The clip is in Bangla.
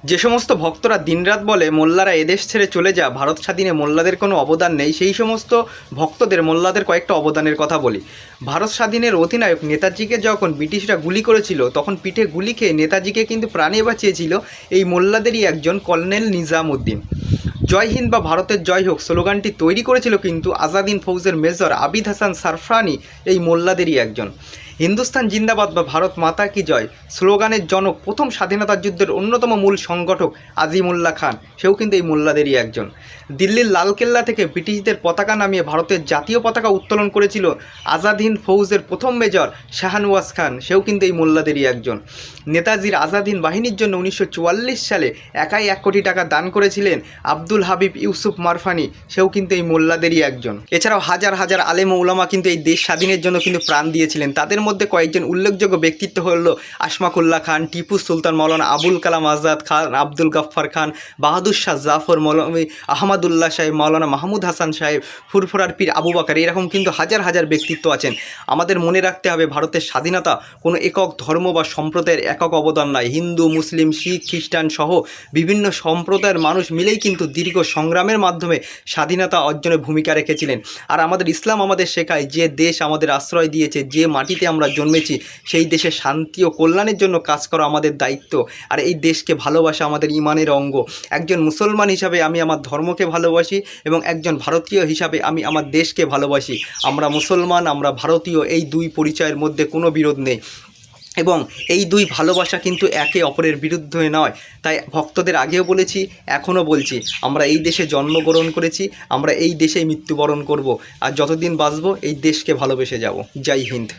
যে সমস্ত ভক্তরা দিনরাত বলে মোল্লারা এদেশ ছেড়ে চলে যা, ভারত স্বাধীনে মোল্লাদের কোনো অবদান নেই, সেই সমস্ত ভক্তদের মোল্লাদের কয়েকটা অবদানের কথা বলি। ভারত স্বাধীনের অধিনায়ক নেতাজিকে যখন ব্রিটিশরা গুলি করেছিল, তখন পিঠে গুলি খেয়ে নেতাজিকে কিন্তু প্রাণে বাঁচিয়েছিল এই মোল্লাদেরই একজন কর্নেল নিজামউদ্দিন। জয় হিন্দ বা ভারতের জয় হোক স্লোগানটি তৈরি করেছিল কিন্তু আজাদ হিন্দ ফৌজের মেজর আবিদ হাসান সারফরানি এই মোল্লাদেরই একজন। হিন্দুস্তান জিন্দাবাদ বা ভারত মাতা কি জয় স্লোগানের জনক, প্রথম স্বাধীনতা যুদ্ধের অন্যতম মূল সংগঠক আজিমুল্লাহ খান, সেও কিন্তু এই মোল্লাদেরই একজন। দিল্লির লালকেল্লা থেকে ব্রিটিশদের পতাকা নামিয়ে ভারতের জাতীয় পতাকা উত্তোলন করেছিল আজাদ হিন্দ ফৌজের প্রথম মেজর শাহনওয়াজ খান, সেও কিন্তু এই মোল্লাদেরই একজন। নেতাজির আজাদ হিন্দ বাহিনীর জন্য 1944 সালে একাই 1 কোটি টাকা দান করেছিলেন আব্দুল হাবিব ইউসুফ মারফানি, সেও কিন্তু এই মোল্লাদেরই একজন। এছাড়াও হাজার হাজার আলেম ও উলামা কিন্তু এই দেশ স্বাধীনের জন্য কিন্তু প্রাণ দিয়েছিলেন। তাদের মধ্যে কয়েকজন উল্লেখযোগ্য ব্যক্তিত্ব হল আশফাকুল্লাহ খান, টিপু সুলতান, মৌলানা আবুল কালাম আজাদ খান, আব্দুল গাফফার খান, বাহাদুর শাহ জাফর, মৌলভী আহমদুল্লাহ সাহেব, মৌলানা মাহমুদ হাসান সাহেব, ফুরফুরার পীর আবু বকর, এরকম কিন্তু হাজার হাজার ব্যক্তিত্ব আছেন। আমাদের মনে রাখতে হবে, ভারতের স্বাধীনতা কোনো একক ধর্ম বা সম্প্রদায়ের একক অবদান নয়। হিন্দু, মুসলিম, শিখ, খ্রিস্টান সহ বিভিন্ন সম্প্রদায়ের মানুষ মিলেই কিন্তু দীর্ঘ সংগ্রামের মাধ্যমে স্বাধীনতা অর্জনে ভূমিকা রেখেছিলেন। আর আমাদের ইসলাম আমাদের শেখায়, যে দেশ আমাদের আশ্রয় দিয়েছে, যে মাটিতে আমরা জন্মেছি, সেই দেশে শান্তি ও কল্যাণের জন্য কাজ করা আমাদের দায়িত্ব। আর এই দেশকে ভালোবাসা আমাদের ইমানের অঙ্গ। একজন মুসলমান হিসাবে আমি আমার ধর্মকে ভালোবাসি এবং একজন ভারতীয় হিসাবে আমি আমার দেশকে ভালোবাসি। আমরা মুসলমান, আমরা ভারতীয়, এই দুই পরিচয়ের মধ্যে কোনো বিরোধ নেই এবং এই দুই ভালোবাসা কিন্তু একে অপরের বিরুদ্ধে নয়। তাই ভক্তদের আগেও বলেছি, এখনও বলছি, আমরা এই দেশে জন্মগ্রহণ করেছি, আমরা এই দেশেই মৃত্যুবরণ করব। আর যতদিন বাঁচব এই দেশকে ভালোবেসে যাব। জয় হিন্দ।